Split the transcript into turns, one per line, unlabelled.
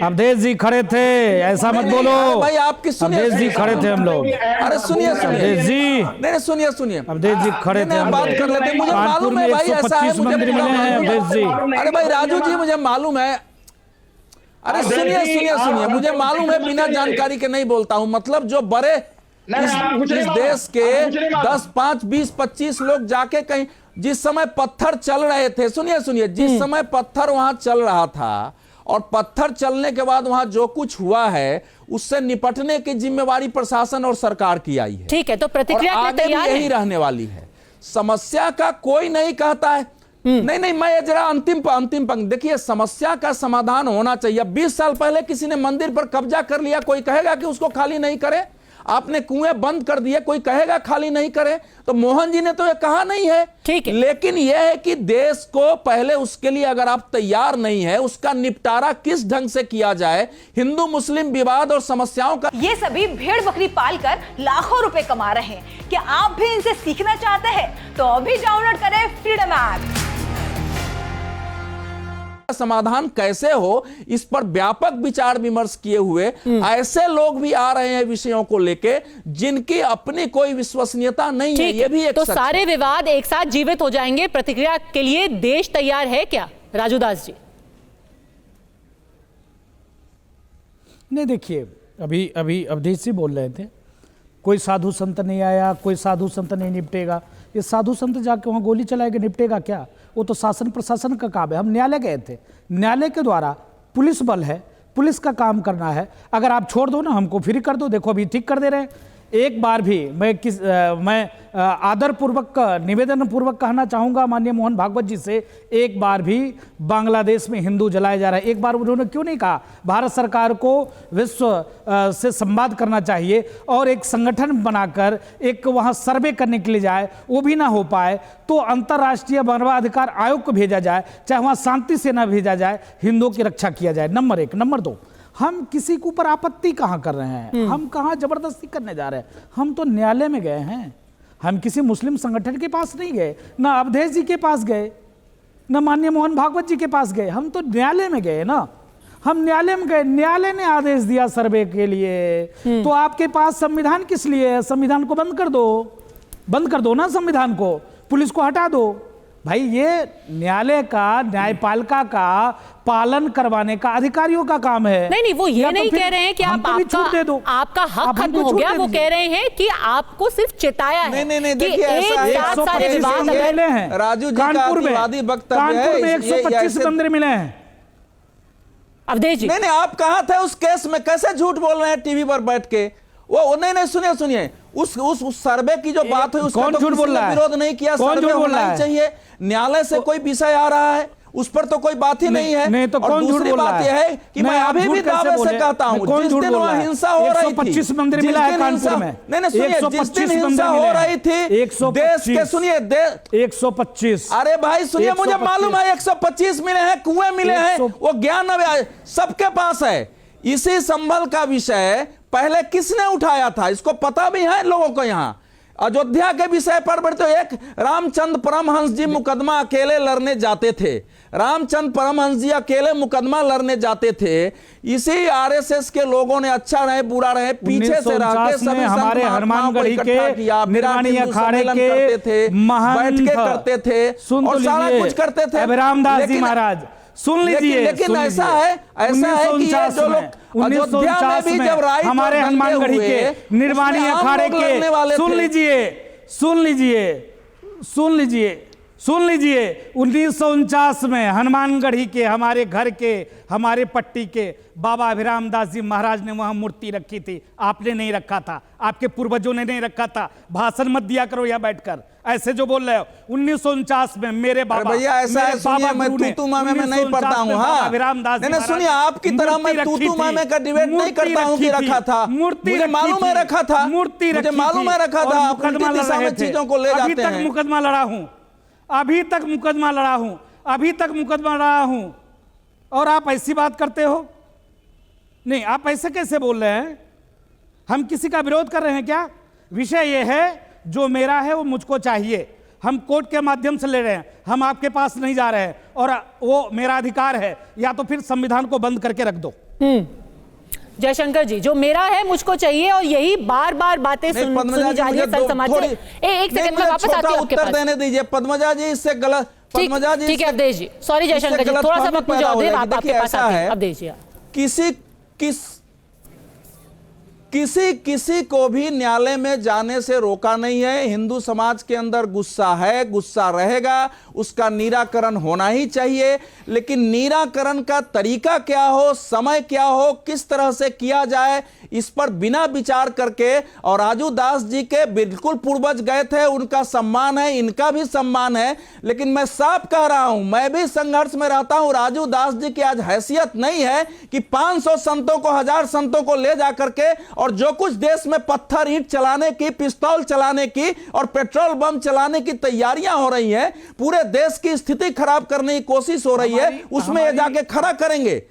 अवधेश जी खड़े थे, ऐसा मत बोलो
भाई। आपकी सुनिए,
अवधेश जी खड़े थे हम लोग।
अरे सुनिए
अवधेश जी,
नहीं सुनिए
अवधेश जी खड़े थे हम
बात
लोग।
कर लेते। मुझे
कानपुर
मालूम
में
है भाई, ऐसा है
125
मुझे
मंदिर मिले हैं अवधेश जी।
अरे भाई राजू जी, मुझे मालूम है। अरे सुनिए, मुझे मालूम है, बिना जानकारी के नहीं बोलता हूं। मतलब जो बड़े इस देश के 10, 5, 20, 25 लोग जाके कहीं, जिस समय पत्थर चल रहे थे, सुनिए, जिस समय पत्थर वहां चल रहा था और पत्थर चलने के बाद वहां जो कुछ हुआ है, उससे निपटने की जिम्मेवारी प्रशासन और सरकार की आई है।
ठीक है, तो प्रतिक्रिया
आगे भी यही रहने वाली है। समस्या का कोई नहीं कहता है। नहीं, मैं जरा अंतिम पंक्ति देखिए। समस्या का समाधान होना चाहिए। 20 साल पहले किसी ने मंदिर पर कब्जा कर लिया, कोई कहेगा कि उसको खाली नहीं करे? आपने कुएं बंद कर दिए, कोई कहेगा खाली नहीं करे? तो मोहन जी ने तो ये कहा नहीं है।
ठीक है,
लेकिन यह है कि देश को पहले उसके लिए अगर आप तैयार नहीं है, उसका निपटारा किस ढंग से किया जाए, हिंदू मुस्लिम विवाद और समस्याओं का।
ये सभी भेड़ बकरी पालकर लाखों रुपए कमा रहे हैं। क्या आप भी इनसे सीखना चाहते हैं? तो अभी डाउनलोड करें फ्रीडम ऐप।
समाधान कैसे हो, इस पर व्यापक विचार विमर्श किए हुए ऐसे लोग भी आ रहे हैं विषयों को लेके, जिनकी अपनी कोई विश्वसनीयता नहीं है। ये भी एक
तो सारे विवाद एक साथ जीवित हो जाएंगे। प्रतिक्रिया के लिए देश तैयार है क्या, राजू दास जी?
नहीं, देखिए, अभी अवधेश जी बोल रहे थे कोई साधु संत नहीं आया, कोई साधु संत नहीं निपटेगा। ये साधु संत जाके वहाँ गोली चलाएगा, निपटेगा क्या? वो तो शासन प्रशासन का काम है। हम न्यायालय गए थे, न्यायालय के द्वारा पुलिस बल है, पुलिस का काम करना है। अगर आप छोड़ दो ना, हमको फ्री कर दो, देखो अभी ठीक कर दे रहे हैं। एक बार भी मैं आदरपूर्वक निवेदन पूर्वक कहना चाहूँगा माननीय मोहन भागवत जी से, एक बार भी बांग्लादेश में हिंदू जलाए जा रहा है, एक बार उन्होंने क्यों नहीं कहा भारत सरकार को विश्व से संवाद करना चाहिए और एक संगठन बनाकर एक वहाँ सर्वे करने के लिए जाए? वो भी ना हो पाए तो अंतर्राष्ट्रीय मानवाधिकार आयोग को भेजा जाए, चाहे वहाँ शांति सेना भेजा जाए, हिंदुओं की रक्षा किया जाए। नंबर 1। नंबर 2, हम किसी के ऊपर आपत्ति कहाँ कर रहे हैं? हम कहाँ जबरदस्ती करने जा रहे हैं? हम तो न्यायालय में गए हैं। हम किसी मुस्लिम संगठन के पास नहीं गए, ना अवधेश जी के पास गए, ना माननीय मोहन भागवत जी के पास गए। हम तो न्यायालय में गए ना। हम न्यायालय में गए, न्यायालय ने आदेश दिया सर्वे के लिए। तो आपके पास संविधान किस लिए है? संविधान को बंद कर दो ना संविधान को, पुलिस को हटा दो। भाई, ये न्यायालय का, न्यायपालिका का पालन करवाने का अधिकारियों का काम है।
नहीं, वो ये नहीं कह रहे हैं कि आप आपका हक खत्म हो गया। वो कह रहे हैं कि आपको सिर्फ चेताया है।
नहीं, देखिए, ऐसा
सारे विवाद
हैं।
राजू जी
कानपुर में 125 मंदिर मिले हैं।
अवधेश जी,
नहीं, आप कहाँ थे उस केस में? कैसे झूठ बोल रहे हैं टीवी पर बैठ के? वो नहीं, सुनिए, उस सर्वे की जो बात हुई, उसका तो किसी ने विरोध नहीं किया। सर्वे होना चाहिए। न्यायालय से कोई विषय आ रहा है, उस पर तो कोई बात ही नहीं है।
नहीं, तो कौन झूठ बोल रहा है?
दूसरी बात यह है कि मैं अभी भी दावे से कहता हूं, जिस दिन वहां हिंसा हो रही थी,
125 मंदिर मिला है कानपुर में।
नहीं, सुनिए, जिस दिन हिंसा हो रही थी देश के, सुनिए
125।
अरे भाई सुनिए, मुझे मालूम है 125 मिले हैं, कुएं मिले हैं, वो ज्ञान सबके पास है। इसी संभल का विषय पहले किसने उठाया था, इसको पता भी है लोगों को। यहाँ अयोध्या के विषय पर बढ़ते, एक रामचंद्र परमहंस जी मुकदमा अकेले लड़ने जाते थे। रामचंद्र परमहंस जी अकेले मुकदमा लड़ने जाते थे। इसी आरएसएस के लोगों ने, अच्छा रहे बुरा रहे, पीछे से रह के सभी
हमारे हनुमानगढ़ी के निर्वाणी अखाड़े के
बैठ के करते थे और सारा कुछ करते थे।
रामदास जी महाराज, सुन लीजिए,
लेकिन ऐसा है कि ये जो लोग अयोध्या में भी जब राइट
हमारे हनुमानगढ़ी के निर्वाणी अखाड़े के, सुन लीजिए 1949 में हनुमानगढ़ी के, हमारे घर के, हमारे पट्टी के बाबा अभिराम दास जी महाराज ने वहां मूर्ति रखी थी। आपने नहीं रखा था, आपके पूर्वजों ने नहीं रखा था। भाषण मत दिया करो यहाँ बैठकर, ऐसे जो बोल रहे हो। 1949 में मेरे बाबा,
भैया ऐसा है, सुनिए, मैं तूतू मामे में नहीं पढ़ता हूँ। हाँ,
अभिराम दास जी,
सुनिए, आपकी तरह मैं तूतू मामे का डिबेट नहीं करता हूँ कि रखा था। मुझे मालूम है रखा था, मुझे मालूम है रखा था। आप उल्टी दिशा में चीजों को ले जाते हैं।
मुकदमा लड़ा हूँ, अभी तक मुकदमा लड़ा हूं, और आप ऐसी बात करते हो? नहीं, आप ऐसे कैसे बोल रहे हैं? हम किसी का विरोध कर रहे हैं क्या? विषय यह है, जो मेरा है वो मुझको चाहिए। हम कोर्ट के माध्यम से ले रहे हैं, हम आपके पास नहीं जा रहे हैं, और वो मेरा अधिकार है। या तो फिर संविधान को बंद करके रख दो।
जयशंकर जी, जो मेरा है मुझको चाहिए, और यही बार बार बातें सुनी जा रही है संत समाज से। एक सेकंड में वापस आती हूँ आपके पास।
उत्तर देने दीजिए पद्मजा जी, इससे गलत। पद्मजा जी,
ठीक है अवधेश जी, सॉरी जयशंकर जी, थोड़ा सा वक्त मुझे और दें, आप आपके पास आते हैं अवधेश जी।
किसी को भी न्यायालय में जाने से रोका नहीं है। हिंदू समाज के अंदर गुस्सा है, गुस्सा रहेगा, उसका निराकरण होना ही चाहिए, लेकिन निराकरण का तरीका क्या हो, समय क्या हो, किस तरह से किया जाए, इस पर बिना विचार करके, और राजू दास जी के बिल्कुल पूर्वज गए थे, उनका सम्मान है, इनका भी सम्मान है, लेकिन मैं साफ कह रहा हूं, मैं भी संघर्ष में रहता हूं। राजू दास जी की आज हैसियत नहीं है कि 500 संतों को, 1000 संतों को ले जाकर के, और जो कुछ देश में पत्थर ईंट चलाने की, पिस्तौल चलाने की और पेट्रोल बम चलाने की तैयारियां हो रही हैं, पूरे देश की स्थिति खराब करने की कोशिश हो रही है, उसमें ये जाके खड़ा करेंगे।